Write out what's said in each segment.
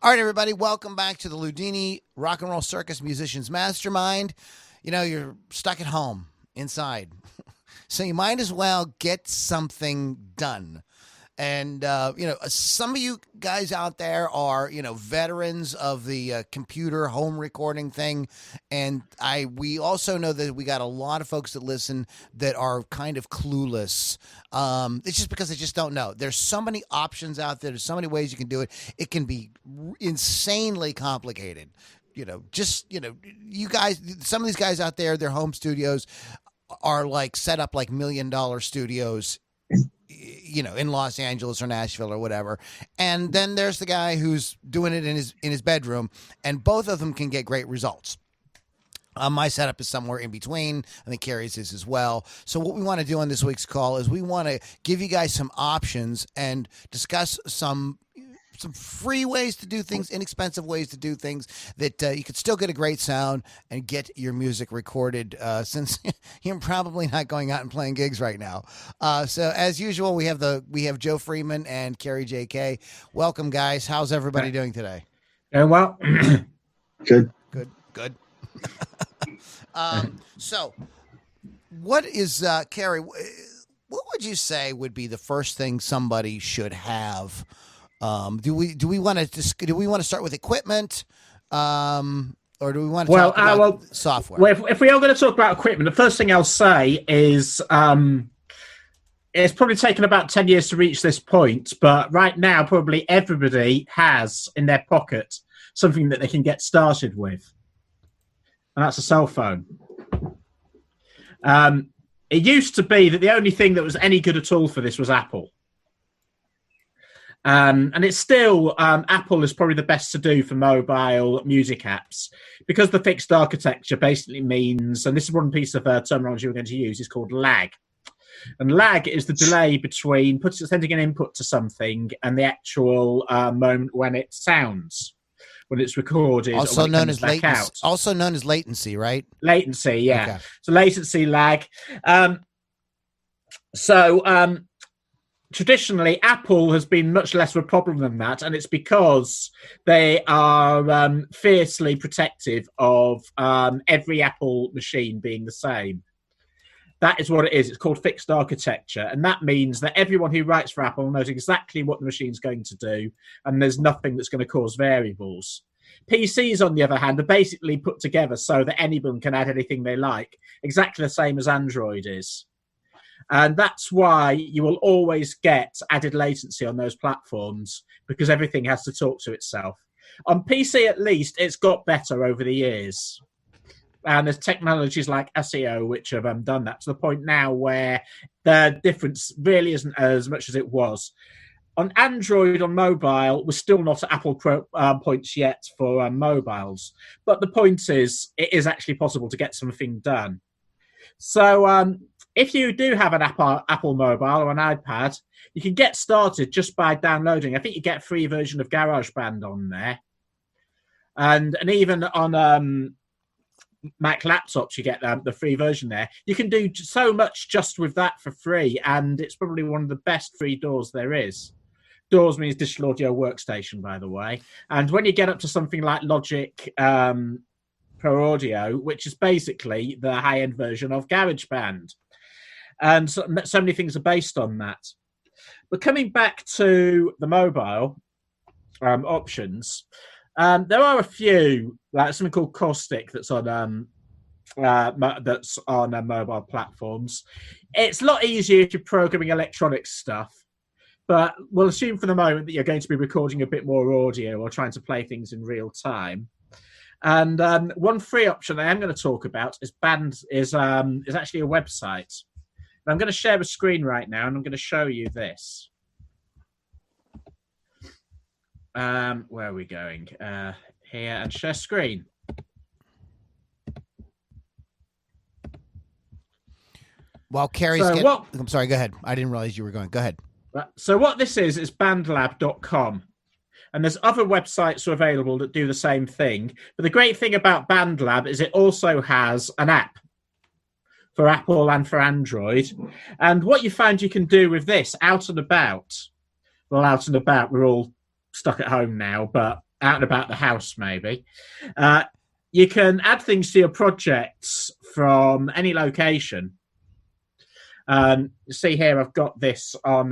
All right, everybody, welcome back to the Ludini Rock and Roll Circus Musicians Mastermind. You know, you're stuck at home, inside, so you might as well get something done. And, some of you guys out there are, veterans of the computer home recording thing. And we also know that we got a lot of folks that listen that are kind of clueless. It's just because they just don't know. There's so many options out there. There's so many ways you can do it. It can be insanely complicated. You guys, some of these guys out there, their home studios are like set up like $1 million studios, in Los Angeles or Nashville or whatever. And then there's the guy who's doing it in his bedroom, and both of them can get great results. My setup is somewhere in between. I think Carrie's is as well. So what we want to do on this week's call is we want to give you guys some options and discuss some free ways to do things, inexpensive ways to do things that you could still get a great sound and get your music recorded, since you're probably not going out and playing gigs right now. So as usual, we have Joe Freeman and Carrie J.K. Welcome, guys. How's everybody doing today? Well, Good. Good. So what is, Carrie, what would you say would be the first thing somebody should have? Do we want to start with equipment, or do we want to talk about software? Well, if we are going to talk about equipment, the first thing I'll say is it's probably taken about 10 years to reach this point, but right now probably everybody has in their pocket something that they can get started with, and that's a cell phone. It used to be that the only thing that was any good at all for this was Apple. And it's still, Apple is probably the best to do for mobile music apps, because the fixed architecture basically means, and this is one piece of terminology we're going to use, is called lag. And lag is the delay between sending an input to something and the actual moment when it sounds, when it's recorded. Also known as latency. Also known as latency, right? Latency, yeah. Okay. So latency, lag. Traditionally, Apple has been much less of a problem than that, and it's because they are fiercely protective of every Apple machine being the same. That is what it is. It's called fixed architecture, and that means that everyone who writes for Apple knows exactly what the machine's going to do, and there's nothing that's going to cause variables. PCs, on the other hand, are basically put together so that anyone can add anything they like, exactly the same as Android is. And that's why you will always get added latency on those platforms, because everything has to talk to itself. On PC, at least, it's got better over the years. And there's technologies like SEO which have done that to the point now where the difference really isn't as much as it was. On Android, on mobile, we're still not at Apple points yet for mobiles. But the point is, it is actually possible to get something done. So if you do have an Apple mobile or an iPad, you can get started just by downloading. I think you get a free version of GarageBand on there. And even on Mac laptops, you get the free version there. You can do so much just with that for free, and it's probably one of the best free DAWs there is. DAWs means Digital Audio Workstation, by the way. And when you get up to something like Logic Pro Audio, which is basically the high-end version of GarageBand. And so many things are based on that. But coming back to the mobile options, there are a few, like something called Caustic that's on mobile platforms. It's a lot easier if you're programming electronic stuff, but we'll assume for the moment that you're going to be recording a bit more audio or trying to play things in real time. And one free option I am going to talk about is actually a website. I'm going to share a screen right now, and I'm going to show you this. Where are we going? Here, and share screen. While Carrie's I'm sorry, go ahead. I didn't realize you were going. Go ahead. So what this is bandlab.com. And there's other websites are available that do the same thing. But the great thing about BandLab is it also has an app for Apple and for Android. And what you find you can do with this out and about, we're all stuck at home now, but out and about the house, maybe. You can add things to your projects from any location. See here, I've got this on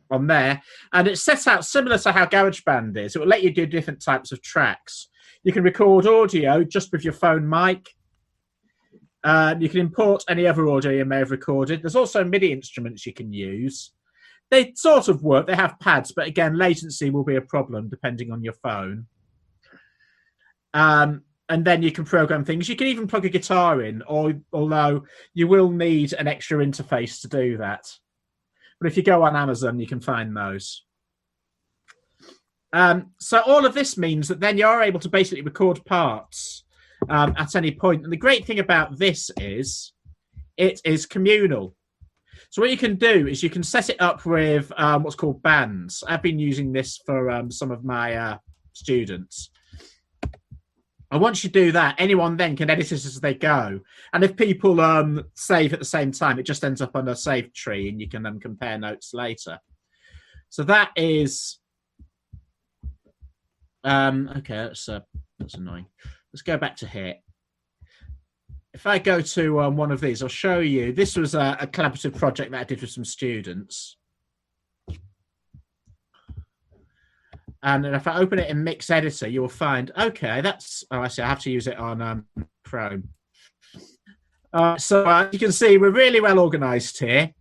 there, and it's set out similar to how GarageBand is. It will let you do different types of tracks. You can record audio just with your phone mic. You can import any other audio you may have recorded. There's also MIDI instruments you can use. They sort of work. They have pads, but again, latency will be a problem depending on your phone. And then you can program things. You can even plug a guitar in, although you will need an extra interface to do that. But if you go on Amazon, you can find those. So all of this means that then you're able to basically record parts at any point. And the great thing about this is it is communal. So what you can do is you can set it up with what's called bands. I've been using this for some of my students. And once you do that, anyone then can edit it as they go. And if people save at the same time, it just ends up on a saved tree, and you can compare notes later. So that is okay. That's annoying. Let's go back to here. If I go to one of these, I'll show you. This was a collaborative project that I did with some students. And then if I open it in Mix Editor, you'll find, okay, that's, oh, I see, I have to use it on Chrome. So you can see we're really well organized here.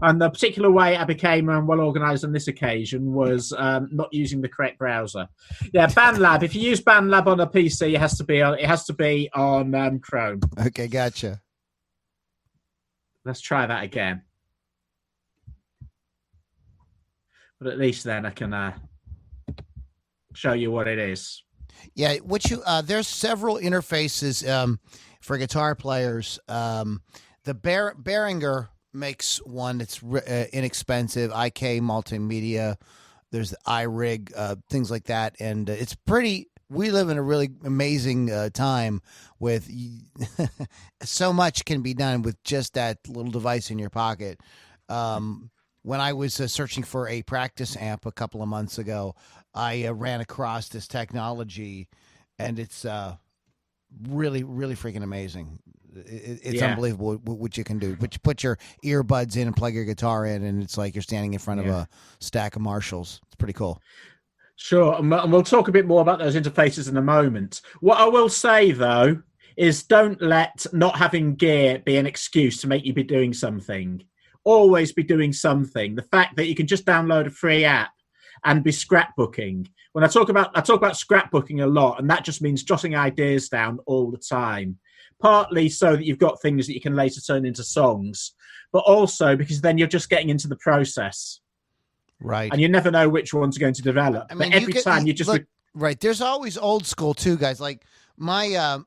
And the particular way I became well organized on this occasion was not using the correct browser. Yeah, BandLab. If you use BandLab on a PC, it has to be on Chrome. Okay, gotcha. Let's try that again. But at least then I can show you what it is. Yeah, there's several interfaces for guitar players. The Behringer makes one that's inexpensive. IK Multimedia. There's the iRig, things like that, and it's pretty. We live in a really amazing time with so much can be done with just that little device in your pocket. When I was searching for a practice amp a couple of months ago, I ran across this technology, and it's really, really freaking amazing. It's unbelievable what you can do. But you put your earbuds in and plug your guitar in, and it's like you're standing in front of a stack of Marshalls. It's pretty cool. Sure, and we'll talk a bit more about those interfaces in a moment. What I will say, though, is don't let not having gear be an excuse to make you be doing something. Always be doing something. The fact that you can just download a free app and be scrapbooking. When I talk about scrapbooking a lot, and that just means jotting ideas down all the time. Partly so that you've got things that you can later turn into songs, but also because then you're just getting into the process. Right. And you never know which ones are going to develop. I mean, but every time you just... Right. There's always old school too, guys. Like my,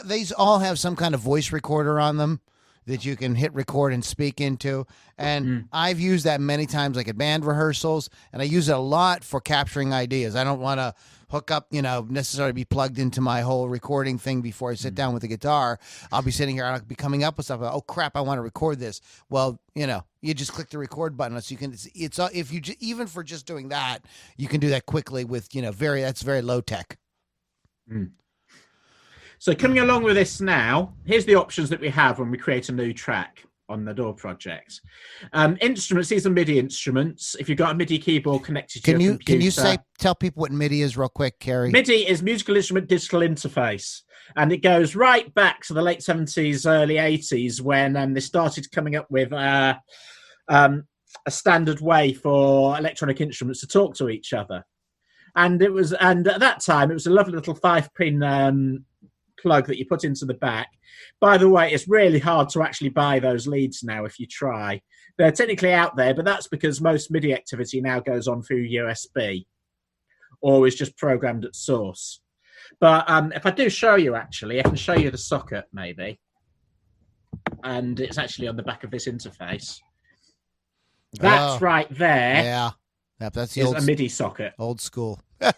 these all have some kind of voice recorder on them that you can hit record and speak into. And I've used that many times, like at band rehearsals, and I use it a lot for capturing ideas. I don't want to hook up, necessarily be plugged into my whole recording thing before I sit down with the guitar. I'll be sitting here and I'll be coming up with stuff. Oh crap, I want to record this. Well, you just click the record button. So you can, if you, even for just doing that, you can do that quickly with, that's very low tech. So coming along with this now, here's the options that we have when we create a new track on the DAW project. Instruments, these are MIDI instruments. If you've got a MIDI keyboard connected to your computer... Can you tell people what MIDI is real quick, Kerry? MIDI is Musical Instrument Digital Interface. And it goes right back to the late 70s, early 80s when they started coming up with a standard way for electronic instruments to talk to each other. And at that time, it was a lovely little 5-pin plug that you put into the back. By the way, it's really hard to actually buy those leads now if you try. They're technically out there, but that's because most MIDI activity now goes on through USB or is just programmed at source. But if I do show you, actually, I can show you the socket maybe. And it's actually on the back of this interface. That's right there. Yeah. Yep, that's a MIDI socket. Old school. So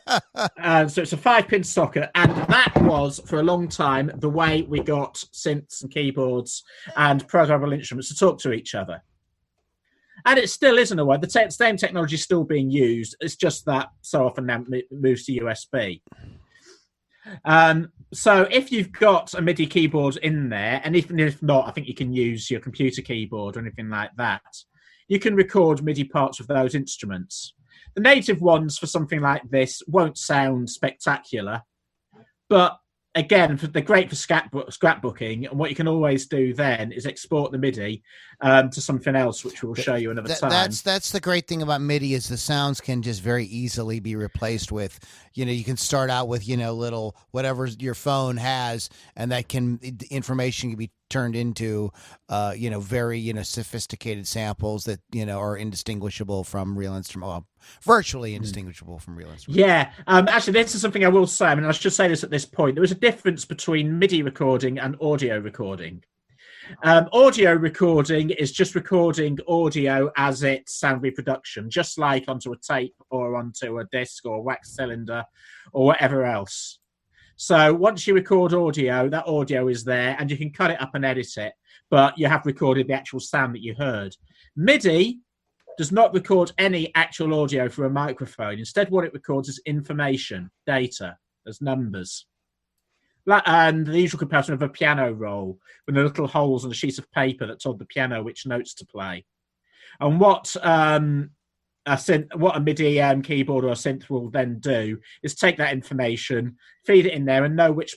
it's a 5-pin socket, and that was for a long time the way we got synths and keyboards and programmable instruments to talk to each other. And it still isn't a way. The same technology is still being used. It's just that so often now it moves to USB. So if you've got a MIDI keyboard in there, and even if not, I think you can use your computer keyboard or anything like that. You can record MIDI parts of those instruments. The native ones for something like this won't sound spectacular, but again, they're great for scrapbooking. And what you can always do then is export the MIDI to something else, which we'll show you another time. That's the great thing about MIDI is the sounds can just very easily be replaced with, you can start out with, little whatever your phone has, and that information can be turned into, very, sophisticated samples that, are indistinguishable from real instrument. Well, virtually indistinguishable from real instruments. Yeah. Actually, this is something I will say. I mean, I should say this at this point. There is a difference between MIDI recording and audio recording. Audio recording is just recording audio as it's sound reproduction, just like onto a tape or onto a disc or a wax cylinder or whatever else. So once you record audio, that audio is there and you can cut it up and edit it, but you have recorded the actual sound that you heard. MIDI does not record any actual audio through a microphone. Instead, what it records is information, data, as numbers. And the usual comparison of a piano roll with the little holes on a sheet of paper that told the piano which notes to play. And what a MIDI keyboard or a synth will then do is take that information, feed it in there, and know which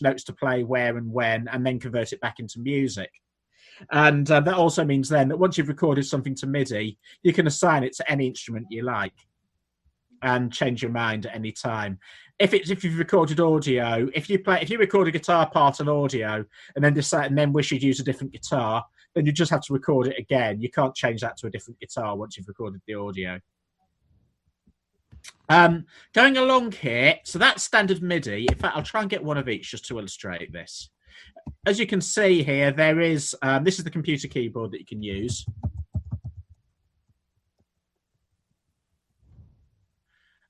notes to play where and when, and then convert it back into music. And that also means then that once you've recorded something to MIDI, you can assign it to any instrument you like and change your mind at any time. If you've recorded audio, if you record a guitar part on audio and then wish you'd use a different guitar, then you just have to record it again. You can't change that to a different guitar once you've recorded the audio. Going along here, so that's standard MIDI. In fact, I'll try and get one of each just to illustrate this. As you can see here, there is this is the computer keyboard that you can use.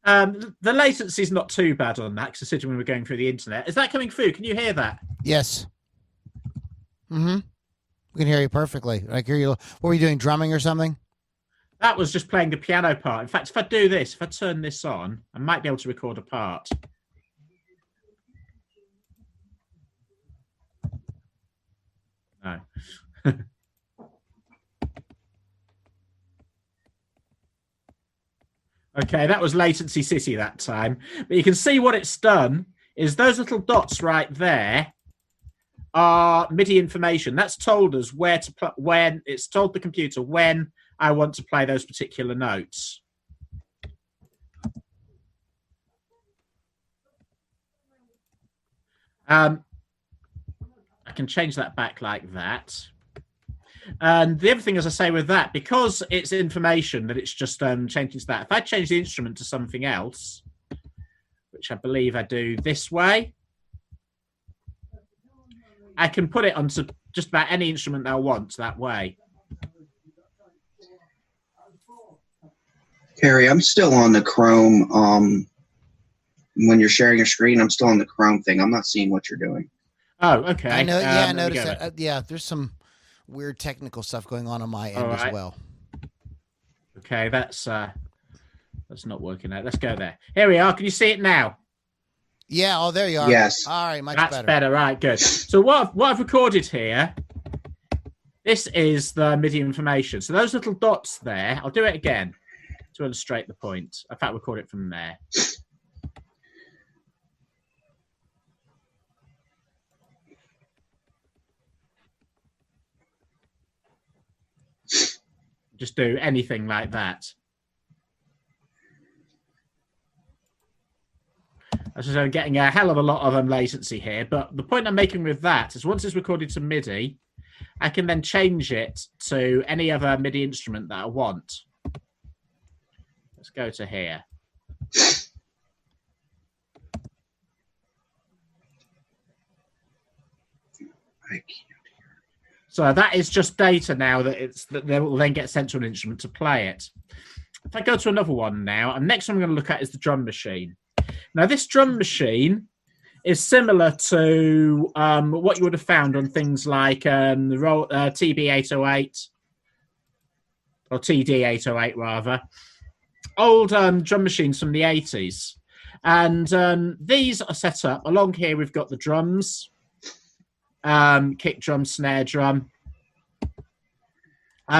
The latency is not too bad on that, considering we're going through the internet. Is that coming through? Can you hear that? Yes. Mm-hmm. We can hear you perfectly. I hear you. What were you doing, drumming or something? That was just playing the piano part. In fact, if I do this, if I turn this on, I might be able to record a part. No. Okay, that was Latency City that time. But you can see what it's done is those little dots right there are MIDI information. That's told us where to when it's told the computer when I want to play those particular notes. I can change that back like that. And the other thing, as I say, with that, because it's information that it's just changing to that. If I change the instrument to something else, which I believe I do this way, I can put it onto just about any instrument that I want that way. Carrie, I'm still on the Chrome. When you're sharing your screen, I'm still on the Chrome thing. I'm not seeing what you're doing. Oh, okay. I know. Yeah, I noticed that. Yeah, there's some weird technical stuff going on my end as well. Okay, that's not working out. Let's go there. Here we are. Can you see it now? Yeah. Oh, there you are. Yes. All right. That's better. Right. Good. So what I've recorded here, this is the MIDI information. So those little dots there, I'll do it again to illustrate the point. In fact, record it from there. Just do anything like that. So I'm getting a hell of a lot of latency here, but the point I'm making with that is once it's recorded to MIDI, I can then change it to any other MIDI instrument that I want. Let's go to here. So that is just data now that will then get sent to an instrument to play it. If I go to another one now, and next one I'm going to look at is the drum machine. Now, this drum machine is similar to what you would have found on things like the TB-808 or TD-808 rather, old drum machines from the 80s. And these are set up. Along here, we've got the drums, kick drum, snare drum.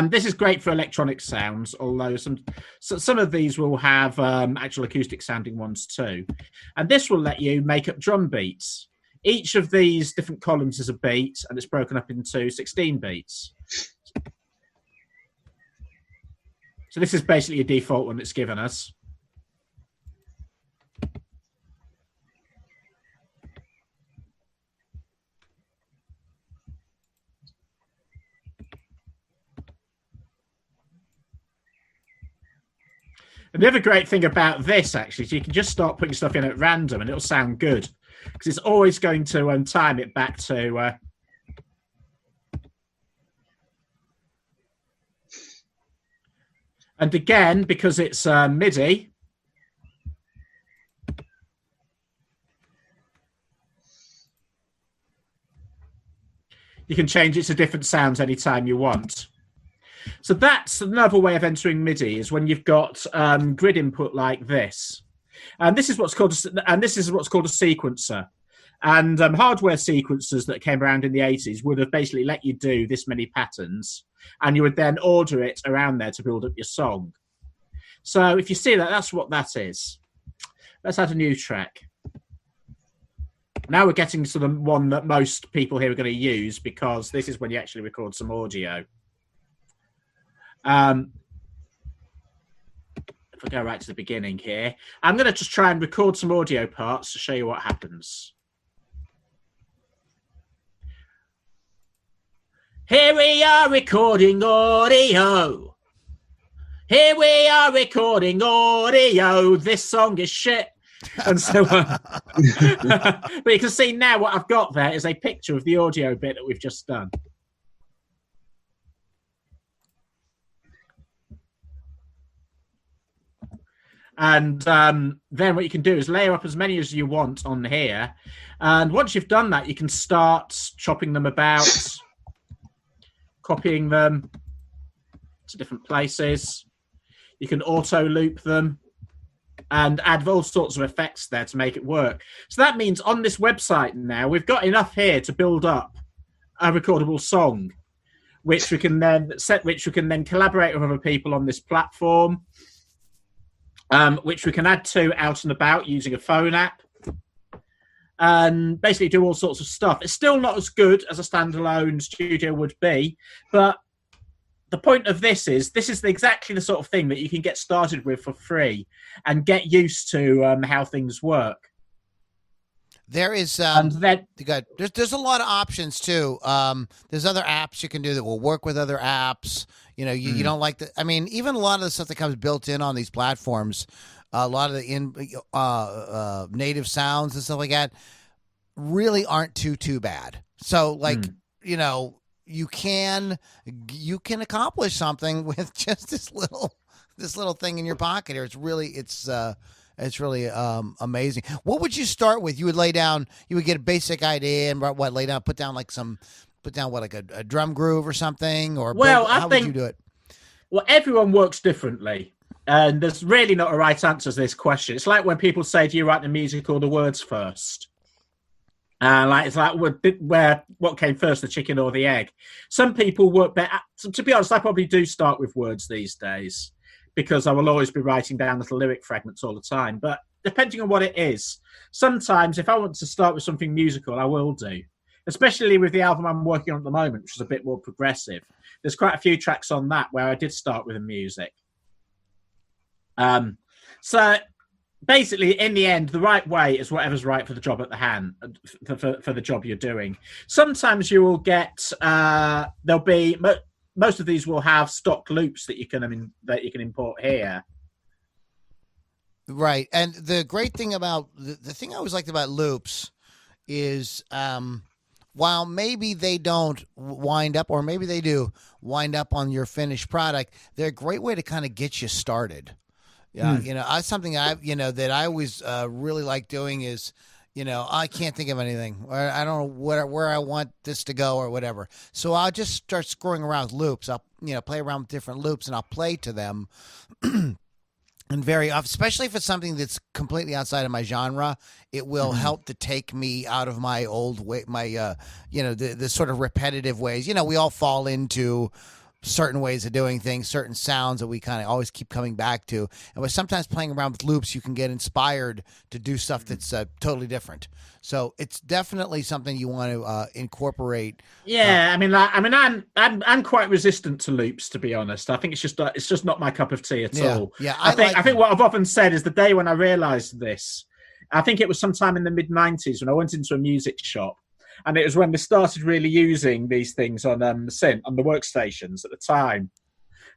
This is great for electronic sounds, although some of these will have actual acoustic sounding ones too. And this will let you make up drum beats. Each of these different columns is a beat, and it's broken up into 16 beats. So this is basically a default one it's given us. And the other great thing about this, actually, is you can just start putting stuff in at random and it'll sound good, because it's always going to time it back to... And again, because it's MIDI, you can change it to different sounds anytime you want. So that's another way of entering MIDI, is when you've got grid input like this. And this is what's called a sequencer. And hardware sequencers that came around in the 80s would have basically let you do this many patterns, and you would then order it around there to build up your song. So if you see that, that's what that is. Let's add a new track. Now we're getting to the one that most people here are going to use, because this is when you actually record some audio. If I go right to the beginning here, I'm going to just try and record some audio parts to show you what happens. Here we are recording audio. Here we are recording audio. This song is shit. And so but you can see now what I've got there is a picture of the audio bit that we've just done. And then what you can do is layer up as many as you want on here. And once you've done that, you can start chopping them about, copying them to different places. You can auto loop them and add all sorts of effects there to make it work. So that means on this website now, we've got enough here to build up a recordable song, which we can then collaborate with other people on this platform, which we can add to out and about using a phone app, and basically do all sorts of stuff. It's still not as good as a standalone studio would be, but the point of this is exactly the sort of thing that you can get started with for free and get used to how things work. There is and then there's a lot of options too. There's other apps you can do that will work with other apps. You know, you don't like the. I mean, even a lot of the stuff that comes built in on these platforms, a lot of the native sounds and stuff like that, really aren't too bad. So, like, you know, you can accomplish something with just this little thing in your pocket here. It's really amazing. What would you start with? You would get a basic idea and put down like a drum groove or something, or how would you do it? Well, everyone works differently, and there's really not a right answer to this question. It's like when people say, "Do you write the music or the words first?" It's like what came first, the chicken or the egg? Some people work better. To be honest, I probably do start with words these days, because I will always be writing down little lyric fragments all the time. But depending on what it is, sometimes if I want to start with something musical, I will do. Especially with the album I'm working on at the moment, which is a bit more progressive. There's quite a few tracks on that where I did start with the music. So basically, in the end, the right way is whatever's right for the job at the hand, for the job you're doing. Sometimes you will get there'll be most of these will have stock loops that you can import here. Right, and the great thing about the thing I always liked about loops is while maybe they don't wind up, or maybe they do wind up on your finished product, they're a great way to kind of get you started. Yeah, you know, something that I always really like doing is, you know, I can't think of anything, or I don't know where I want this to go or whatever. So I'll just start screwing around with loops. play around with different loops, and I'll play to them. And very often, especially if it's something that's completely outside of my genre, it will help to take me out of my old way, the sort of repetitive ways. We all fall into certain ways of doing things, certain sounds that we kind of always keep coming back to. And with sometimes playing around with loops, you can get inspired to do stuff that's totally different. So it's definitely something you want to incorporate. Yeah, I'm quite resistant to loops, to be honest. I think it's just not my cup of tea at all. Yeah, I think what I've often said is the day when I realised this, I think it was sometime in the mid-90s when I went into a music shop, and it was when they started really using these things on the workstations at the time.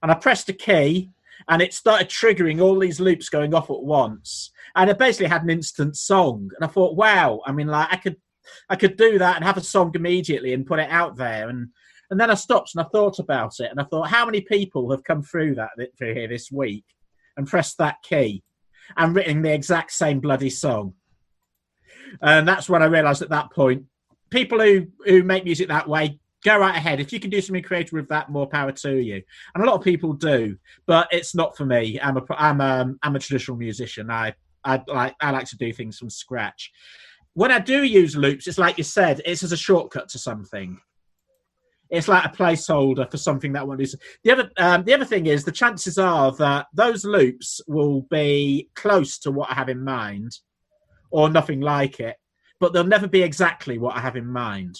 And I pressed a key, and it started triggering all these loops going off at once. And I basically had an instant song. And I thought, wow, I could do that and have a song immediately and put it out there. And then I stopped and I thought about it. And I thought, how many people have come through here this week and pressed that key and written the exact same bloody song? And that's when I realised at that point, people who make music that way, go right ahead. If you can do something creative with that, more power to you. And a lot of people do, but it's not for me. I'm a traditional musician. I like to do things from scratch. When I do use loops, it's like you said, it's as a shortcut to something. It's like a placeholder for something that I want to do. The other thing is the chances are that those loops will be close to what I have in mind, or nothing like it, but they'll never be exactly what I have in mind.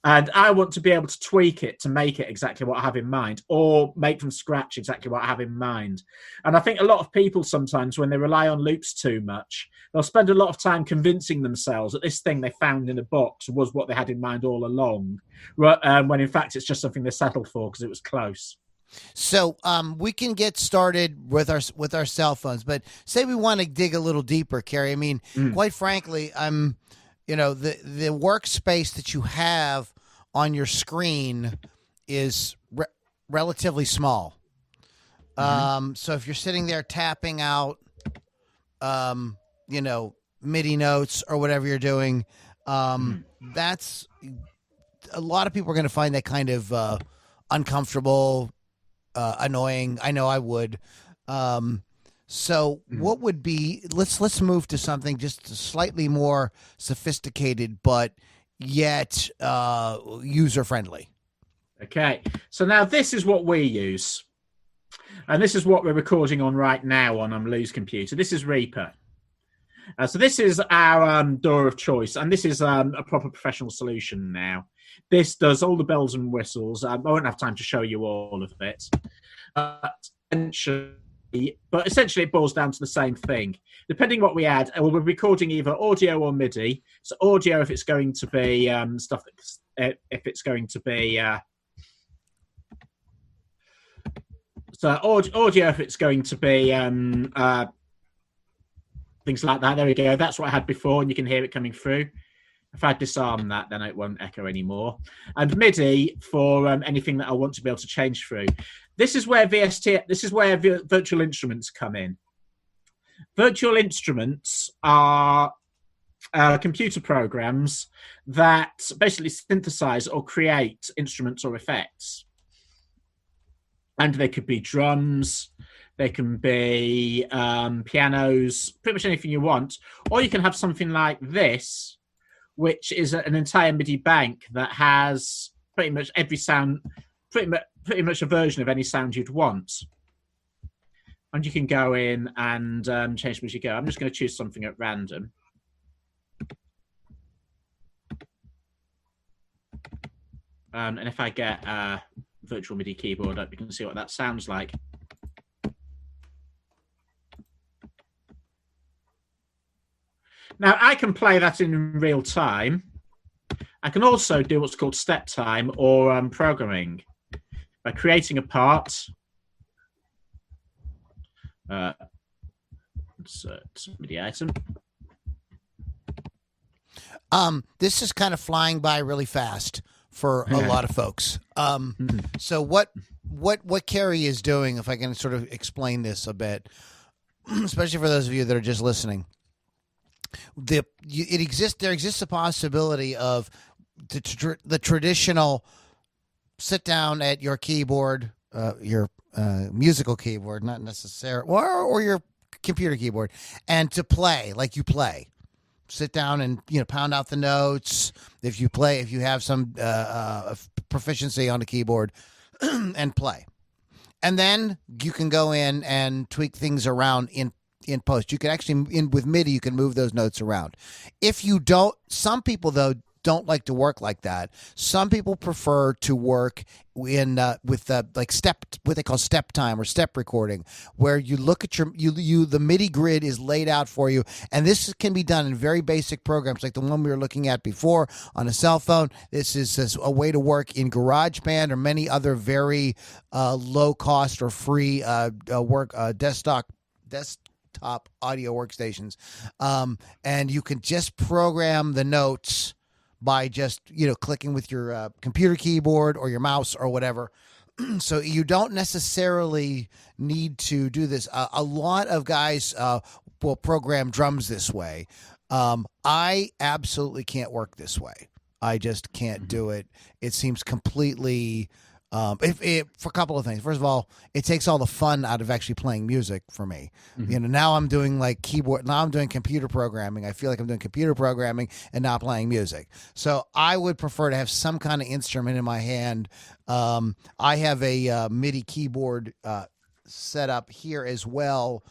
And I want to be able to tweak it to make it exactly what I have in mind, or make from scratch exactly what I have in mind. And I think a lot of people sometimes, when they rely on loops too much, they'll spend a lot of time convincing themselves that this thing they found in a box was what they had in mind all along, when in fact it's just something they settled for because it was close. So we can get started with our cell phones, but say we want to dig a little deeper, Carrie. I mean, quite frankly, the workspace that you have on your screen is relatively small. So if you're sitting there tapping out, MIDI notes or whatever you're doing, that's a lot of people are going to find that kind of uncomfortable, annoying. I know I would. So what would be, let's move to something just slightly more sophisticated, but yet user friendly. Okay. So now this is what we use. And this is what we're recording on right now on Lou's computer. This is Reaper. So this is our DAW of choice, and this is a proper professional solution now. This does all the bells and whistles. I won't have time to show you all of it. But essentially it boils down to the same thing. Depending what we add, we'll be recording either audio or MIDI. So audio if it's going to be stuff that, if it's going to be audio if it's going to be things like that. There we go. That's what I had before, and you can hear it coming through. If I disarm that, then it won't echo anymore. And MIDI for anything that I want to be able to change through. This is where virtual instruments come in. Virtual instruments are computer programs that basically synthesize or create instruments or effects. And they could be drums, they can be pianos, pretty much anything you want. Or you can have something like this, which is an entire MIDI bank that has pretty much every sound, pretty much a version of any sound you'd want. And you can go in and change them as you go. I'm just going to choose something at random. And if I get a virtual MIDI keyboard up, you can see what that sounds like. Now, I can play that in real time. I can also do what's called step time or programming by creating a part. Insert MIDI item. This is kind of flying by really fast for a lot of folks. So what Carrie is doing, if I can sort of explain this a bit, especially for those of you that are just listening, there exists a possibility of the traditional sit down at your keyboard, your musical keyboard, not necessarily, or your computer keyboard, and to play like you play. Sit down and pound out the notes. If you have some proficiency on the keyboard, and play. And then you can go in and tweak things around in post. You can actually with MIDI you can move those notes around. If you don't, some people though don't like to work like that. Some people prefer to work in with like what they call step time or step recording, where you look at the MIDI grid is laid out for you, and this can be done in very basic programs like the one we were looking at before on a cell phone. This is a way to work in GarageBand or many other very low cost or free desktop audio workstations, and you can just program the notes by just clicking with your computer keyboard or your mouse or whatever. So you don't necessarily need to do this. A lot of guys will program drums this way. I absolutely can't work this way. I just can't do it. It seems completely for a couple of things. First of all, it takes all the fun out of actually playing music for me. Now I'm doing like keyboard. Now I'm doing computer programming. I feel like I'm doing computer programming and not playing music. So I would prefer to have some kind of instrument in my hand. I have a MIDI keyboard set up here as well.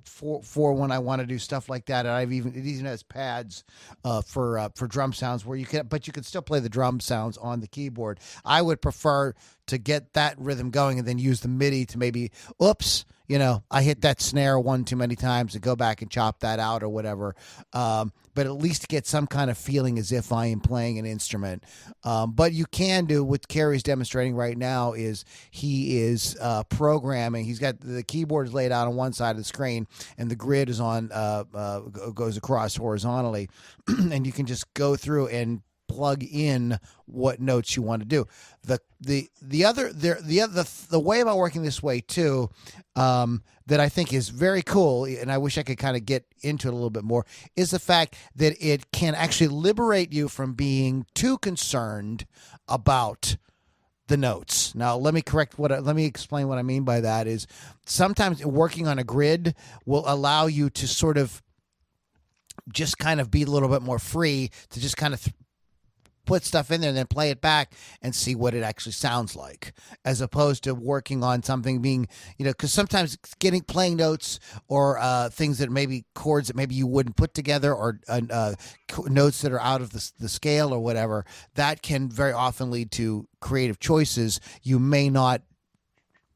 For when I want to do stuff like that, and it even has pads for drum sounds where you can still play the drum sounds on the keyboard. I would prefer to get that rhythm going and then use the MIDI to maybe I hit that snare one too many times and go back and chop that out or whatever. But at least get some kind of feeling as if I am playing an instrument. But you can do what Kerry's demonstrating right now is he is programming. He's got the keyboard is laid out on one side of the screen and the grid is on goes across horizontally, and you can just go through and plug in what notes you want to do. The way about working this way too, that I think is very cool, and I wish I could kind of get into it a little bit more, is the fact that it can actually liberate you from being too concerned about the notes. Now, let me explain what I mean by that. Is sometimes working on a grid will allow you to sort of just kind of be a little bit more free to just kind of put stuff in there and then play it back and see what it actually sounds like, as opposed to working on something being, because sometimes playing notes or things that maybe chords that maybe you wouldn't put together or notes that are out of the scale or whatever, that can very often lead to creative choices you may not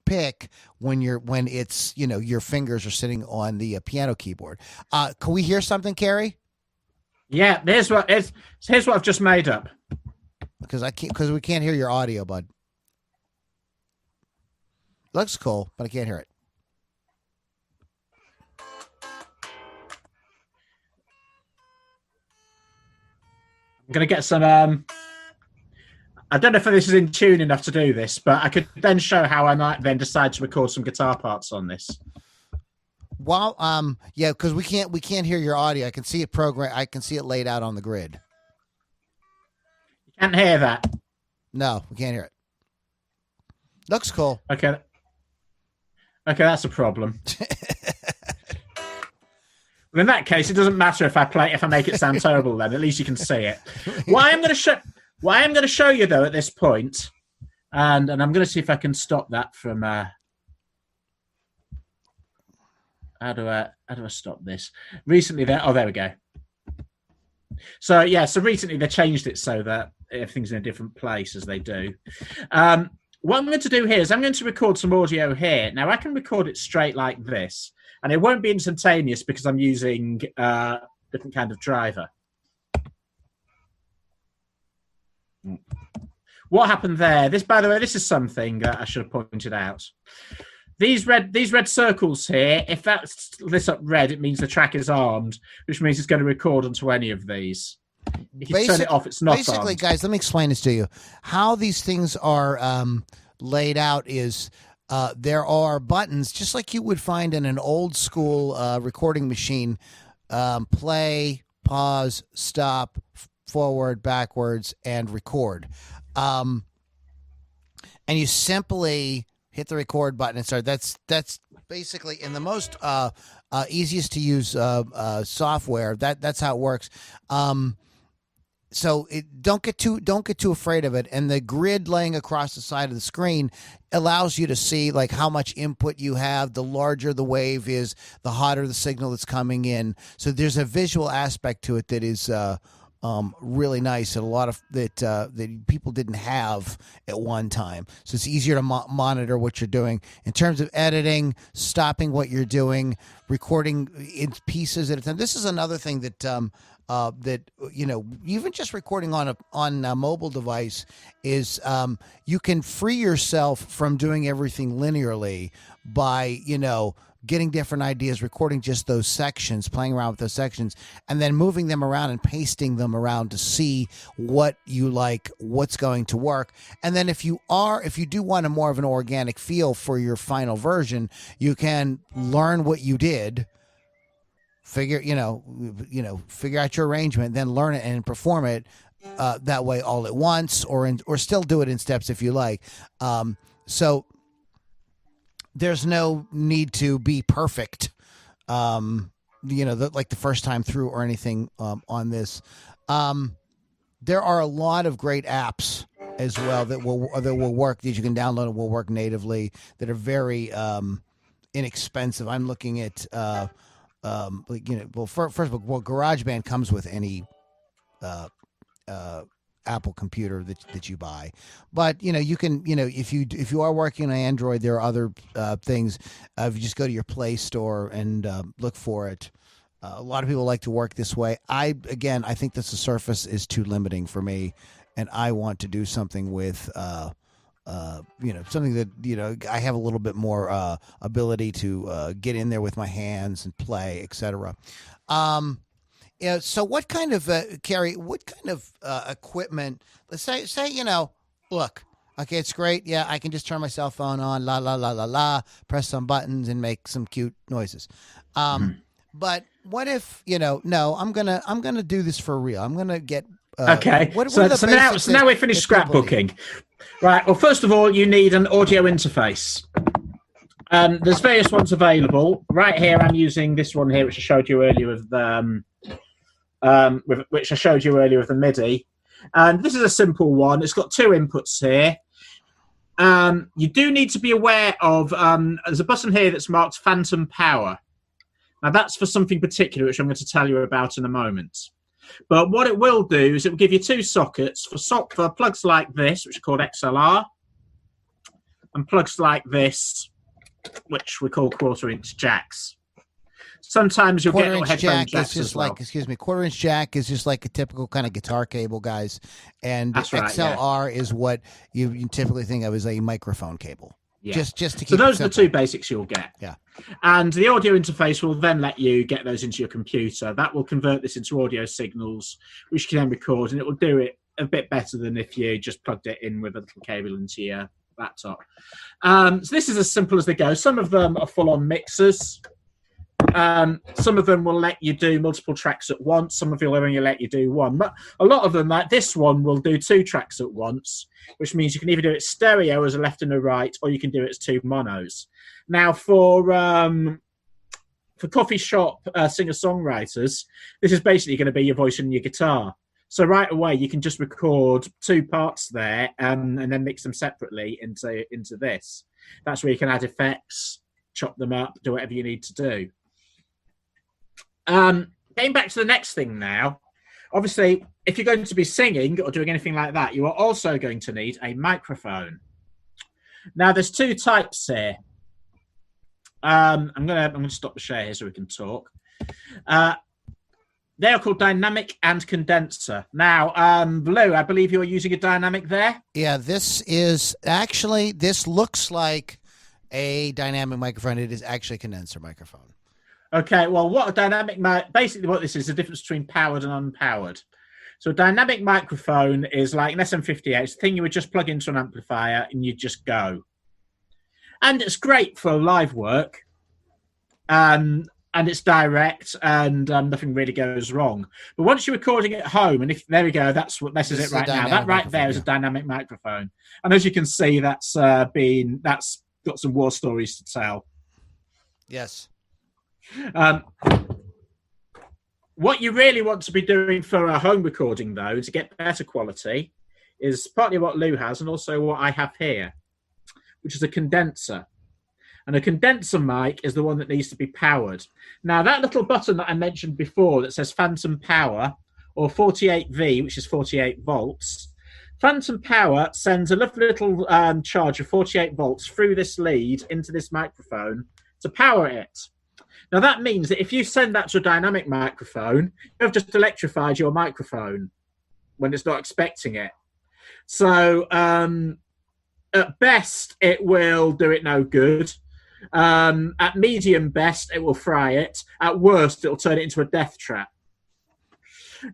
pick when it's your fingers are sitting on the piano keyboard. Can we hear something, Kerry? Yeah, here's what I've just made up. Because we can't hear your audio, bud. Looks cool, but I can't hear it. I'm gonna get some. I don't know if this is in tune enough to do this, but I could then show how I might then decide to record some guitar parts on this. Well, yeah, because we can't hear your audio. I can see it I can see it laid out on the grid. You can't hear that. No, we can't hear it. Looks cool. Okay, that's a problem. Well, in that case, it doesn't matter if I make it sound terrible. Then at least you can see it. What I am going to show you though at this point, and I'm going to see if I can stop that from. How do I stop this? Recently, there we go. So recently they changed it so that everything's in a different place as they do. What I'm going to do here is I'm going to record some audio here. Now I can record it straight like this, and it won't be instantaneous because I'm using a different kind of driver. What happened there? By the way, this is something that I should have pointed out. These red circles here, if that's lit up red, it means the track is armed, which means it's going to record onto any of these. If you turn it off, it's not basically, armed. Guys, let me explain this to you. How these things are laid out is there are buttons, just like you would find in an old school recording machine, play, pause, stop, forward, backwards, and record. and you simply hit the record button and start. That's basically in the most easiest to use software. That's how it works. So don't get too afraid of it. And the grid laying across the side of the screen allows you to see like how much input you have. The larger the wave is, the hotter the signal that's coming in. So there's a visual aspect to it that is really nice, and a lot of that people didn't have at one time. So it's easier to monitor what you're doing in terms of editing, stopping what you're doing, recording in pieces at a time. This is another thing that that even just recording on a mobile device is you can free yourself from doing everything linearly by getting different ideas, recording just those sections, playing around with those sections, and then moving them around and pasting them around to see what you like, what's going to work. And then if you do want a more of an organic feel for your final version, you can learn what you did, figure out your arrangement, then learn it and perform it that way all at once, or still do it in steps if you like. So there's no need to be perfect, like the first time through or anything on this. There are a lot of great apps as well that will work, that you can download and will work natively, that are very inexpensive. I'm looking at first of all, GarageBand comes with any Apple computer that you buy, but you can if you are working on Android, there are other things. If you just go to your Play Store and look for it. A lot of people like to work this way. I think that the Surface is too limiting for me, and I want to do something with something that I have a little bit more ability to get in there with my hands and play, etc. So what kind of Carrie? What kind of equipment? Let's say look, okay, it's great. Yeah, I can just turn my cell phone on, la la la la la, press some buttons and make some cute noises. But what if no? I'm gonna do this for real. I'm gonna get. Okay. So now we've finished scrapbooking. Right. Well, first of all, you need an audio interface. There's various ones available. Right here, I'm using this one here, which I showed you earlier with the MIDI. And this is a simple one. It's got two inputs here. You do need to be aware of there's a button here that's marked Phantom Power. Now that's for something particular, which I'm going to tell you about in a moment. But what it will do is it will give you two sockets for plugs like this, which are called XLR, and plugs like this, which we call quarter-inch jacks. Sometimes you'll get headphone jacks as well. Quarter-inch jack is just like a typical kind of guitar cable, guys. And that's right, XLR is what you typically think of as a microphone cable. Yeah. Just to keep so those are the two basics you'll get. Yeah. And the audio interface will then let you get those into your computer. That will convert this into audio signals, which you can then record, and it will do it a bit better than if you just plugged it in with a little cable into your laptop. So this is as simple as they go. Some of them are full-on mixers. Some of them will let you do multiple tracks at once. Some of them will only let you do one. But a lot of them, like this one, will do two tracks at once, which means you can either do it stereo as a left and a right, or you can do it as two monos. Now, for coffee shop singer-songwriters, this is basically going to be your voice and your guitar. So right away, you can just record two parts there and then mix them separately into this. That's where you can add effects, chop them up, do whatever you need to do. Getting back to the next thing now, obviously, if you're going to be singing or doing anything like that, you are also going to need a microphone. Now, there's two types here. I'm gonna stop the share here so we can talk. They are called dynamic and condenser. Now, Blue, I believe you're using a dynamic there. Yeah, this looks like a dynamic microphone. It is actually a condenser microphone. Okay, well, what a dynamic basically what this is the difference between powered and unpowered. So a dynamic microphone is like an SM58. It's the thing you would just plug into an amplifier and you just go. And it's great for live work. and it's direct, and nothing really goes wrong. But once you're recording at home, and if there we go, this is it right now. That right there is a dynamic microphone, and as you can see, that's got some war stories to tell. Yes. What you really want to be doing for a home recording, though, to get better quality, is partly what Lou has, and also what I have here, which is a condenser. And a condenser mic is the one that needs to be powered. Now, that little button that I mentioned before that says Phantom Power, or 48V, which is 48 volts, Phantom Power sends a lovely little charge of 48 volts through this lead into this microphone to power it. Now, that means that if you send that to a dynamic microphone, you have just electrified your microphone when it's not expecting it. So, at best, it will do it no good. At medium best, it will fry it. At worst, it'll turn it into a death trap.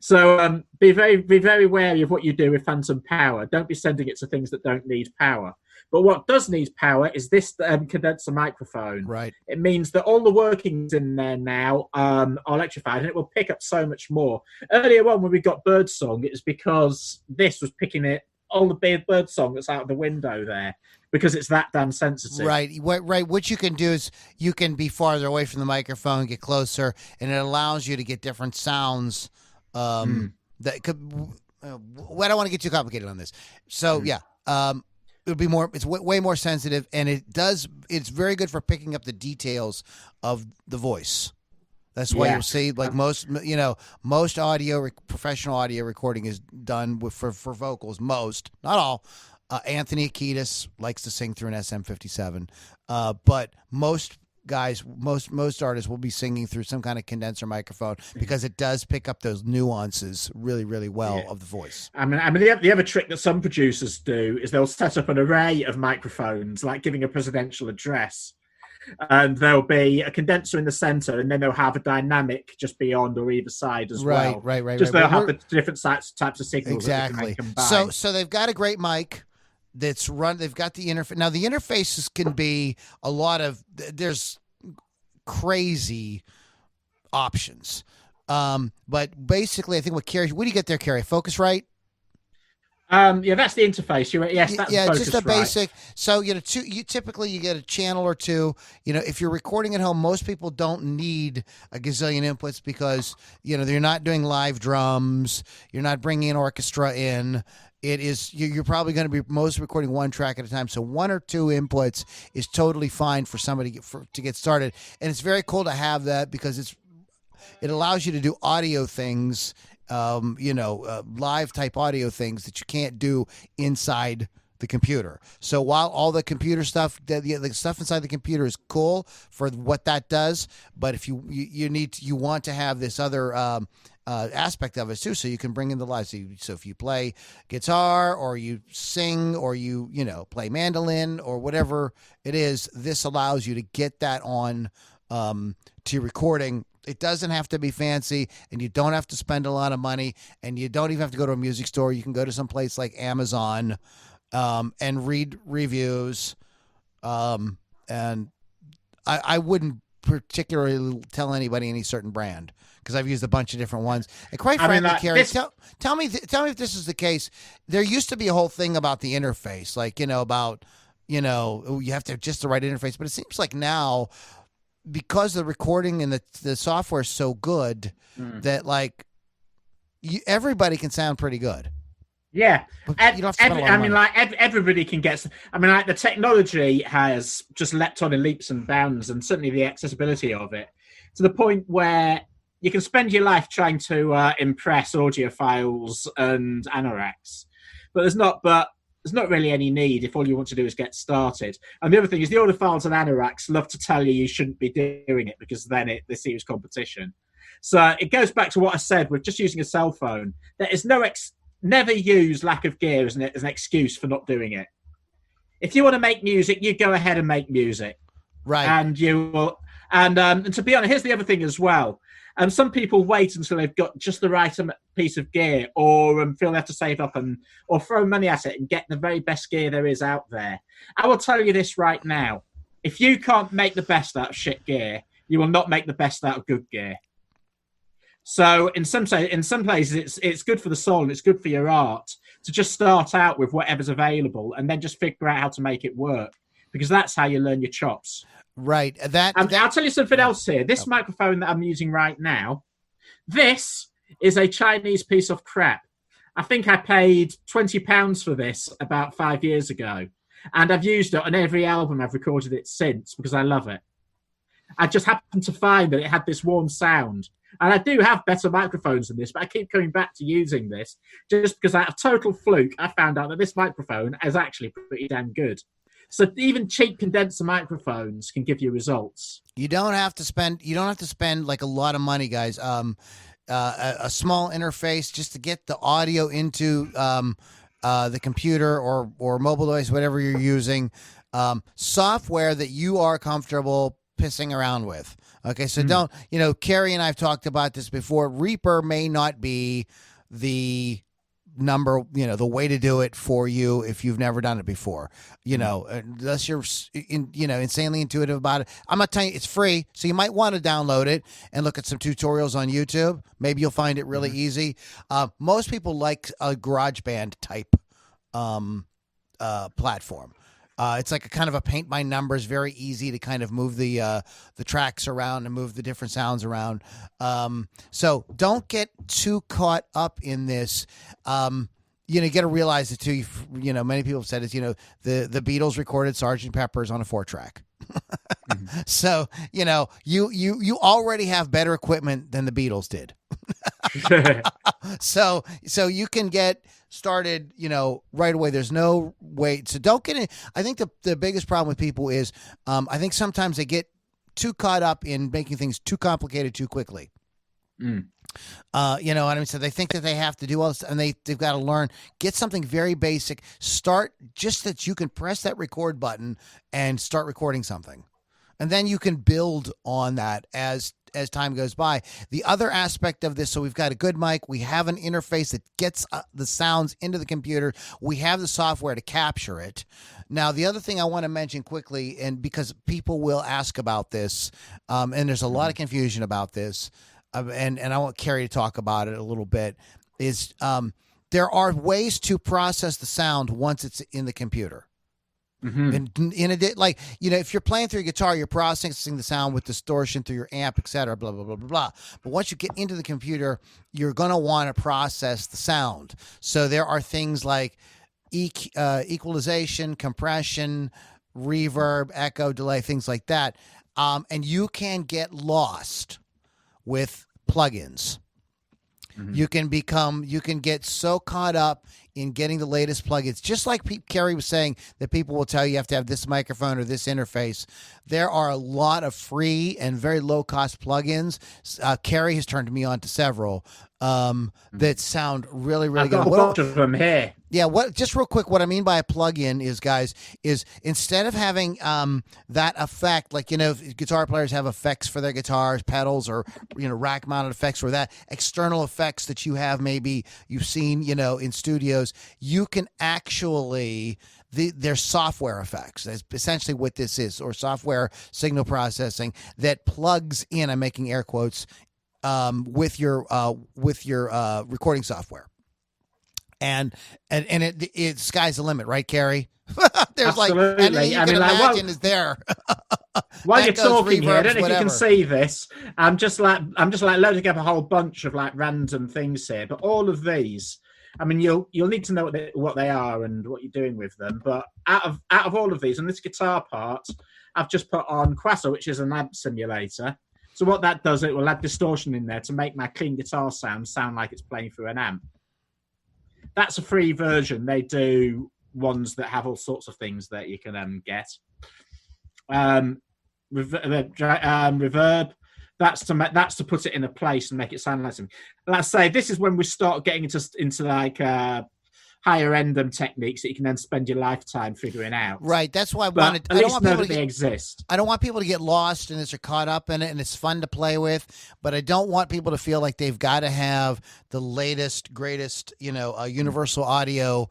So be very wary of what you do with phantom power. Don't be sending it to things that don't need power. But what does need power is this condenser microphone. Right. It means that all the workings in there now are electrified, and it will pick up so much more. Earlier on, when we got birdsong, it was because this was picking it all the birdsong that's out of the window there, because it's that damn sensitive. Right. What you can do is you can be farther away from the microphone, get closer, and it allows you to get different sounds. That could. I don't want to get too complicated on this. So yeah, it would be more. It's way more sensitive, and it's very good for picking up the details of the voice. That's why you'll see, like most professional audio recording is done for vocals. Most, not all. Anthony Kiedis likes to sing through an SM57, but most guys, most artists will be singing through some kind of condenser microphone because it does pick up those nuances really, really well of the voice. I mean, the other trick that some producers do is they'll set up an array of microphones, like giving a presidential address. And there'll be a condenser in the center, and then they'll have a dynamic just beyond or either side as well. Right. Just they'll have the different types of signals. Exactly. That they can combine. So they've got a great mic that's run. They've got the interface. Now the interfaces can be a lot of. There's crazy options, but basically, I think what do you get there, Carrie? Focusrite. That's the interface. Yes, that's just a basic. So you typically get a channel or two. If you're recording at home, most people don't need a gazillion inputs because you're not doing live drums. You're not bringing an orchestra in. It is you're probably going to be most recording one track at a time. So one or two inputs is totally fine for somebody to get started, and it's very cool to have that because it allows you to do audio things. Live type audio things that you can't do inside the computer. So while all the computer stuff, the stuff inside the computer is cool for what that does, but if you want to have this other aspect of it too, so you can bring in the live. So if you play guitar or you sing or you play mandolin or whatever it is, this allows you to get that on to your recording. It doesn't have to be fancy, and you don't have to spend a lot of money, and you don't even have to go to a music store. You can go to some place like Amazon and read reviews. And I wouldn't particularly tell anybody any certain brand because I've used a bunch of different ones. And quite frankly, Carrie, tell me if this is the case. There used to be a whole thing about the interface, like you have to have just the right interface, but it seems like now, because the recording and the software is so good that everybody can sound pretty good. Yeah, you don't have to spend a lot of money. Everybody can get. The technology has just leapt on in leaps and bounds, and certainly the accessibility of it to the point where you can spend your life trying to impress audiophiles and anoraks, but there's not really any need if all you want to do is get started. And the other thing is the audiophiles and anoraks love to tell you shouldn't be doing it because then they see it as competition. So it goes back to what I said with just using a cell phone. There is never use lack of gear as an excuse for not doing it. If you want to make music, you go ahead and make music. Right. And you will. And to be honest, here's the other thing as well. Some people wait until they've got just the right piece of gear, or feel they have to save up or throw money at it and get the very best gear there is out there. I will tell you this right now: if you can't make the best out of shit gear, you will not make the best out of good gear. So in some places, it's good for the soul and it's good for your art to just start out with whatever's available and then just figure out how to make it work, because that's how you learn your chops. Right. I'll tell you something else here. This microphone that I'm using right now, this is a Chinese piece of crap. I think I paid £20 for this about 5 years ago, and I've used it on every album I've recorded it since because I love it. I just happened to find that it had this warm sound. And I do have better microphones than this, but I keep coming back to using this just because out of total fluke, I found out that this microphone is actually pretty damn good. So even cheap condenser microphones can give you results. You don't have to spend like a lot of money, guys. A small interface just to get the audio into the computer or mobile device, whatever you're using. Software that you are comfortable pissing around with. Okay, so don't, Carrie and I have talked about this before. Reaper may not be the number, the way to do it for you if you've never done it before, unless you're, insanely intuitive about it. I'm not telling you it's free, so you might want to download it and look at some tutorials on YouTube. Maybe you'll find it really easy. Most people like a GarageBand type platform. It's like a kind of a paint by numbers, very easy to kind of move the tracks around and move the different sounds around. So don't get too caught up in this. You got to realize it too. Many people have said it's, the Beatles recorded Sgt. Pepper's on a 4-track. So, you already have better equipment than the Beatles did. So you can get started, right away. There's no wait. So don't get in. I think the biggest problem with people is, I think sometimes they get too caught up in making things too complicated too quickly. You know what I mean? So they think that they have to do all this, and they've got to learn, get something very basic, start just that you can press that record button and start recording something. And then you can build on that as time goes by. The other aspect of this, so we've got a good mic, we have an interface that gets the sounds into the computer, we have the software to capture it. Now, the other thing I want to mention quickly, and because people will ask about this, and there's a lot of confusion about this, and I want Carrie to talk about it a little bit, is there are ways to process the sound once it's in the computer. Mm-hmm. If you're playing through your guitar, you're processing the sound with distortion through your amp, etc., blah, blah, blah, blah, blah. But once you get into the computer, you're going to want to process the sound. So there are things like equalization, compression, reverb, echo, delay, things like that. And you can get lost with plugins. Mm-hmm. You can get so caught up in getting the latest plugins, just like Carrie was saying, that people will tell you have to have this microphone or this interface. There are a lot of free and very low cost plugins. Carrie has turned me on to several that sound really, really good. I've got a bunch of them here. Yeah, just real quick, what I mean by a plug-in is, guys, is instead of having that effect, like, guitar players have effects for their guitars, pedals, or, rack-mounted effects for that, external effects that you have, maybe you've seen, in studios, you can actually, there's software effects. That's essentially what this is, or software signal processing that plugs in, I'm making air quotes, with your recording software. And it sky's the limit, right, Carrie? There's absolutely. Anything you can imagine is there. While you're talking here, I don't know if you can see this. I'm just loading up a whole bunch of random things here, but all of these, I mean, you'll need to know what they are and what you're doing with them. But out of all of these, on this guitar part, I've just put on Quasar, which is an amp simulator. So what that does, it will add distortion in there to make my clean guitar sound like it's playing through an amp. That's a free version. They do ones that have all sorts of things that you can get. Reverb. That's to put it in a place and make it sound like something. Let's say this is when we start getting into higher end techniques that you can then spend your lifetime figuring out. Right. That's why I wanted. At least know that they exist. I don't want people to get lost in this or caught up in it, and it's fun to play with. But I don't want people to feel like they've got to have the latest, greatest, universal audio,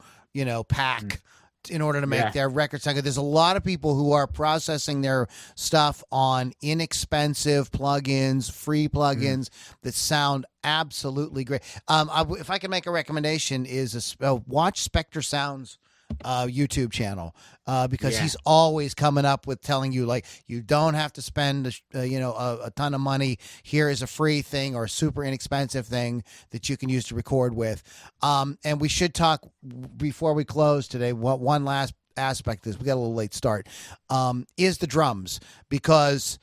pack in order to make Yeah. their records sound good. There's a lot of people who are processing their stuff on inexpensive plugins, free plugins that sound absolutely great. If I can make a recommendation, is watch Spectre Sounds YouTube channel because he's always coming up with telling you, like, you don't have to spend a ton of money. Here is a free thing or a super inexpensive thing that you can use to record with. And we should talk before we close today. One last aspect is, we got a little late start, is the drums, because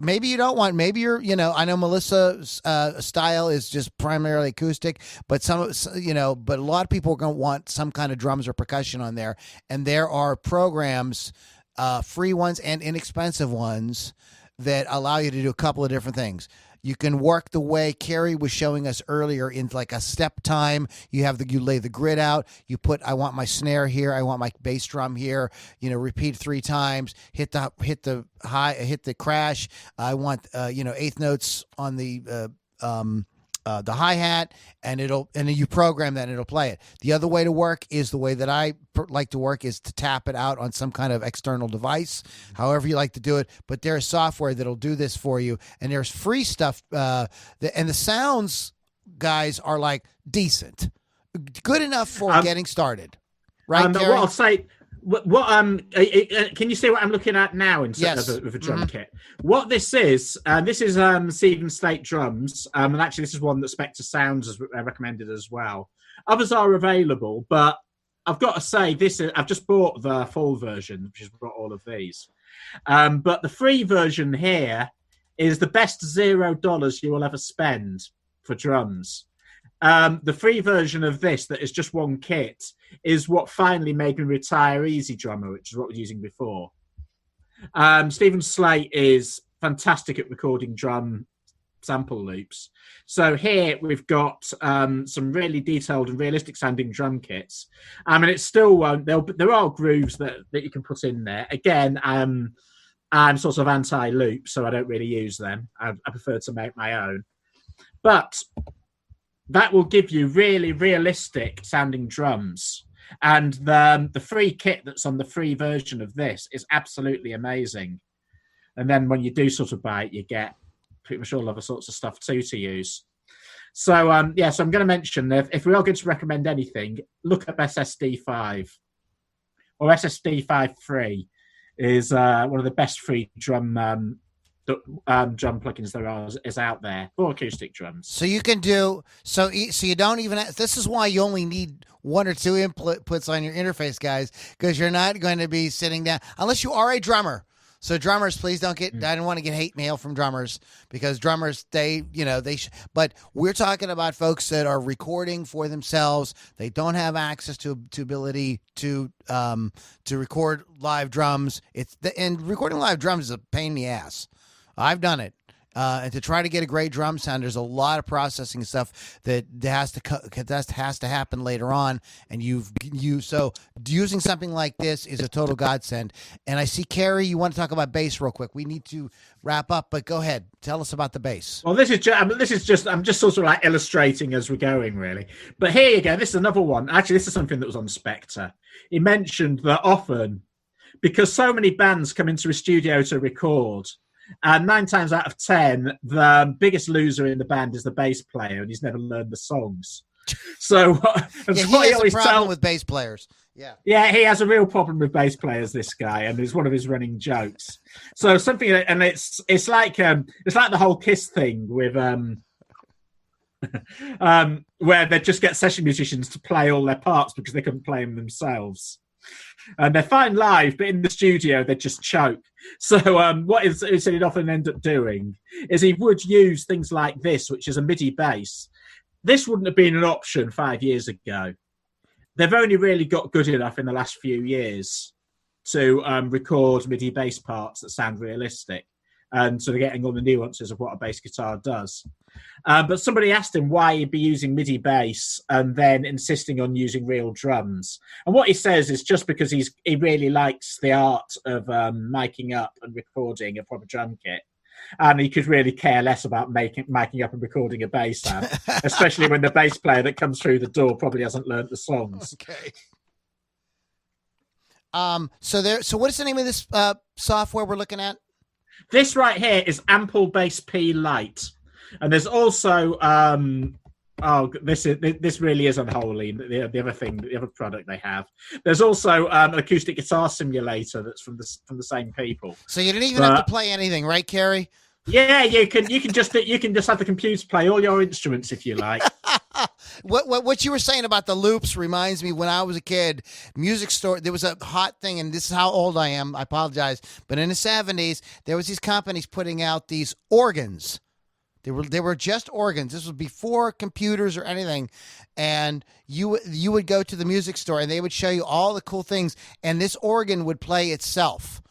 maybe you don't want, maybe you're, I know Melissa's style is just primarily acoustic, but but a lot of people are going to want some kind of drums or percussion on there. And there are programs, free ones and inexpensive ones, that allow you to do a couple of different things. You can work the way Carrie was showing us earlier in like a step time. You lay the grid out. You put, I want my snare here. I want my bass drum here. Repeat 3 times. Hit the high. Hit the crash. I want eighth notes on the hi-hat, and then you program that and it'll play it. The other way to work is the way that I like to work, is to tap it out on some kind of external device, however you like to do it. But there's software that'll do this for you, and there's free stuff. And the sounds, guys, are like decent, good enough for getting started. Right, what I'll say. Can you see what I'm looking at now instead of a drum kit? What this is Stephen Slate drums, and actually this is one that Spectre Sounds has recommended as well. Others are available, but I've got to say I've just bought the full version, which has got all of these. But the free version here is the best $0 you will ever spend for drums. The free version of this, that is just one kit, is what finally made me retire Easy Drummer, which is what I was using before. Stephen Slate is fantastic at recording drum sample loops. So here we've got some really detailed and realistic sounding drum kits. It still won't. There are grooves that you can put in there. Again, I'm sort of anti-loop, so I don't really use them. I prefer to make my own. But that will give you really realistic sounding drums. And the free kit that's on the free version of this is absolutely amazing. And then when you do sort of buy it, you get pretty much all other sorts of stuff too to use. So, so I'm going to mention that if we are going to recommend anything, look up SSD5 or SSD5 free is one of the best free drum plugins there is out there for acoustic drums. So you can do so you don't even this is why you only need 1 or 2 inputs on your interface, guys, because you're not going to be sitting down unless you are a drummer. So drummers, please don't get I don't want to get hate mail from drummers, because drummers, but we're talking about folks that are recording for themselves. They don't have access to ability to record live drums. And recording live drums is a pain in the ass. I've done it. And to try to get a great drum sound, there's a lot of processing stuff that has to happen later on. And so using something like this is a total godsend. And I see, Carrie, you want to talk about bass real quick. We need to wrap up, but go ahead. Tell us about the bass. Well, I'm just sort of like illustrating as we're going, really. But here you go. This is another one. Actually, this is something that was on Spectre. He mentioned that often, because so many bands come into a studio to record, and 9 times out of 10, the biggest loser in the band is the bass player, and he's never learned the songs. So, he has a problem with bass players. Yeah, he has a real problem with bass players, this guy, and it's one of his running jokes. So something, and it's like the whole Kiss thing with where they just get session musicians to play all their parts because they couldn't play them themselves. And they're fine live, but in the studio they just choke. So what he'd often end up doing is he would use things like this, which is a MIDI bass. This wouldn't have been an option 5 years ago. They've only really got good enough in the last few years to record MIDI bass parts that sound realistic, and sort of getting all the nuances of what a bass guitar does. But somebody asked him why he'd be using MIDI bass and then insisting on using real drums. And what he says is just because he really likes the art of miking up and recording a proper drum kit. And he could really care less about miking up and recording a bass amp, especially when the bass player that comes through the door probably hasn't learnt the songs. Okay. So what is the name of this software we're looking at? This right here is Ample Bass P Lite, and there's also this really is unholy. The other thing, the other product they have, there's also an acoustic guitar simulator that's from the same people. So you didn't even have to play anything, right, Carrie? Yeah, you can just have the computer play all your instruments if you like. What you were saying about the loops reminds me when I was a kid, music store, there was a hot thing, and this is how old I am, I apologize, but in the 70s, there was these companies putting out these organs. They were just organs. This was before computers or anything, and you would go to the music store, and they would show you all the cool things, and this organ would play itself.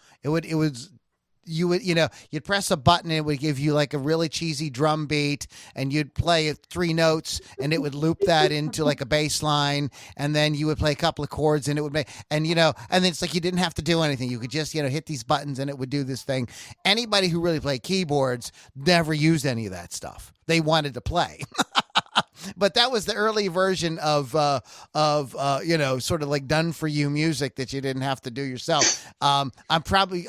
You'd press a button and it would give you like a really cheesy drum beat, and you'd play 3 notes and it would loop that into like a bass line, and then you would play a couple of chords and it would make, and then it's like you didn't have to do anything. You could just, hit these buttons and it would do this thing. Anybody who really played keyboards never used any of that stuff. They wanted to play. But that was the early version of sort of like done for you music that you didn't have to do yourself. I'm probably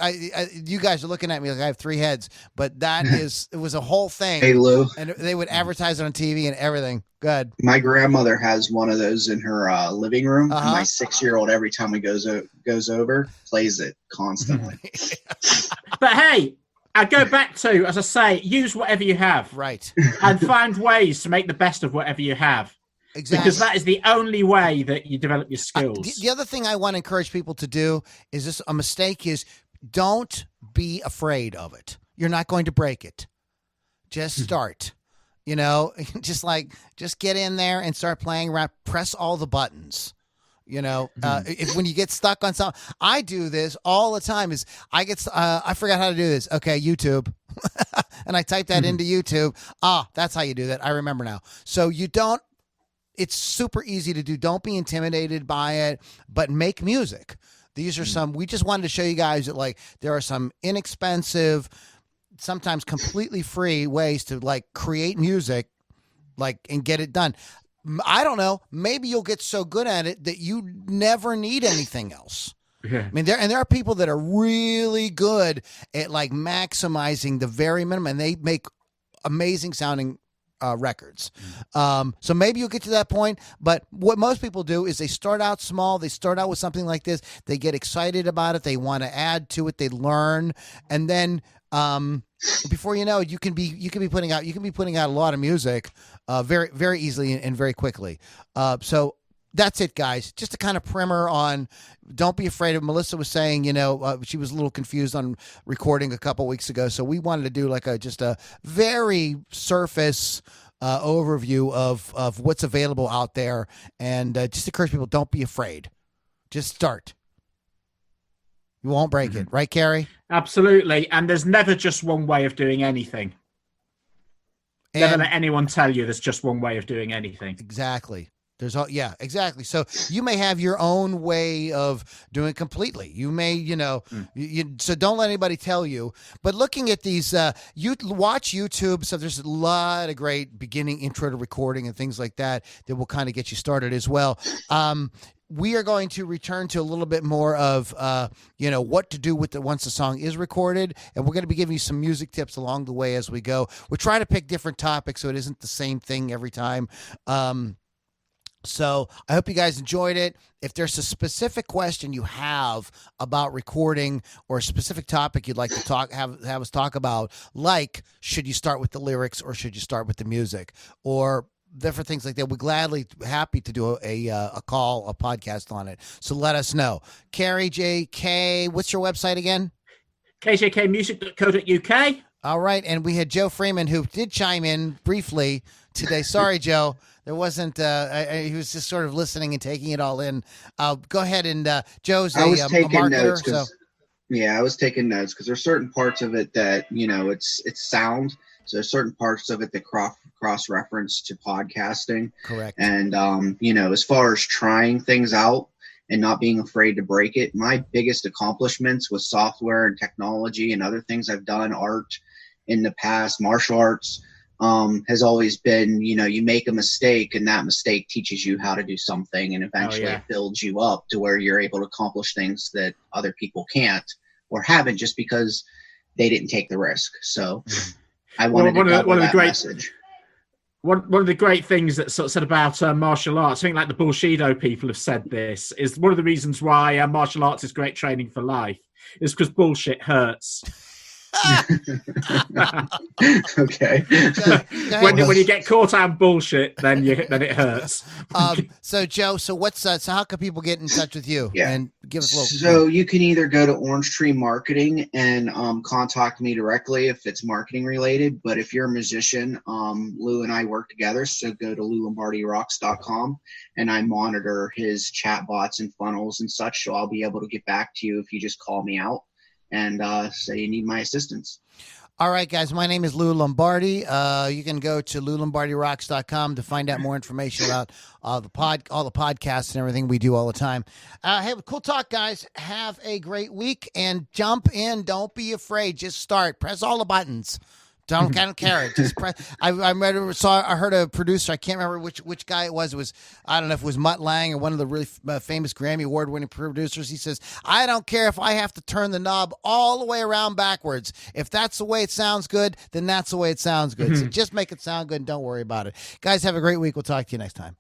you guys are looking at me like I have 3 heads, but it was a whole thing. Hey Lou, and they would advertise it on TV and everything. Good. My grandmother has one of those in her living room. And my 6-year-old, every time he goes over, plays it constantly. But hey, I go back to, as I say, use whatever you have. Right. And find ways to make the best of whatever you have. Exactly. Because that is the only way that you develop your skills. The other thing I want to encourage people to do is a mistake is don't be afraid of it. You're not going to break it. Just start. Just get in there and start playing around. Press all the buttons. If when you get stuck on something, I do this all the time. I forgot how to do this. Okay, YouTube, and I type that into YouTube. That's how you do that. I remember now. So it's super easy to do. Don't be intimidated by it, but make music. These are we just wanted to show you guys that there are some inexpensive, sometimes completely free ways to create music, and get it done. I don't know. Maybe you'll get so good at it that you never need anything else. Yeah. I mean, there are people that are really good at maximizing the very minimum, and they make amazing sounding records. So maybe you'll get to that point. But what most people do is they start out small. They start out with something like this. They get excited about it. They want to add to it. They learn, and then before you know it, you can be putting out a lot of music very, very easily and very quickly. So that's it, guys. Just a kind of primer on don't be afraid of. Melissa was saying, she was a little confused on recording a couple weeks ago, so we wanted to do just a very surface overview of what's available out there, and just encourage people, don't be afraid. Just start. You won't break it. Right, Carrie? Absolutely. And there's never just one way of doing anything. Never let anyone tell you there's just one way of doing anything. Exactly. Exactly. So you may have your own way of doing it completely. You may, so don't let anybody tell you. But looking at these, you watch YouTube. So there's a lot of great beginning intro to recording and things like that will kind of get you started as well. We are going to return to a little bit more of, what to do once the song is recorded. And we're going to be giving you some music tips along the way as we go. We're trying to pick different topics so it isn't the same thing every time. So I hope you guys enjoyed it. If there's a specific question you have about recording or a specific topic you'd like to have us talk about, like should you start with the lyrics or should you start with the music or different things like that, we're happy to do a podcast on it. So let us know. Carrie JK, what's your website again? kjkmusic.co.uk. All right. And we had Joe Freeman, who did chime in briefly today. Sorry, Joe. There wasn't, he was just sort of listening and taking it all in. Go ahead and, Joe's a marketer. Notes I was taking notes because there's certain parts of it that, it's sound. So there's certain parts of it that cross-reference to podcasting. Correct. And, as far as trying things out and not being afraid to break it, my biggest accomplishments with software and technology and other things I've done, art in the past, martial arts, has always been, you make a mistake and that mistake teaches you how to do something, and eventually it builds you up to where you're able to accomplish things that other people can't or haven't just because they didn't take the risk. So I wanted to double that message. One of the great things that's sort of said about martial arts, I think like the Bushido people have said this, is one of the reasons why martial arts is great training for life is because bullshit hurts. Okay. When you get caught on bullshit, then it hurts. So Joe, so how can people get in touch with you? Yeah. And give us a little. So you can either go to Orange Tree Marketing and contact me directly if it's marketing related. But if you're a musician, Lou and I work together. So go to LouLombardiRocks.com and I monitor his chat bots and funnels and such. So I'll be able to get back to you if you just call me out and say you need my assistance. All right, guys, my name is Lou Lombardi. You can go to LouLombardiRocks.com to find out more information about all the podcasts and everything we do all the time. Hey, cool talk, guys. Have a great week and jump in. Don't be afraid. Just start. Press all the buttons. Don't care. Just press. I heard a producer. I can't remember which guy it was. I don't know if it was Mutt Lang or one of the really famous Grammy Award winning producers. He says, "I don't care if I have to turn the knob all the way around backwards. If that's the way it sounds good, then that's the way it sounds good. So just make it sound good and don't worry about it." Guys, have a great week. We'll talk to you next time.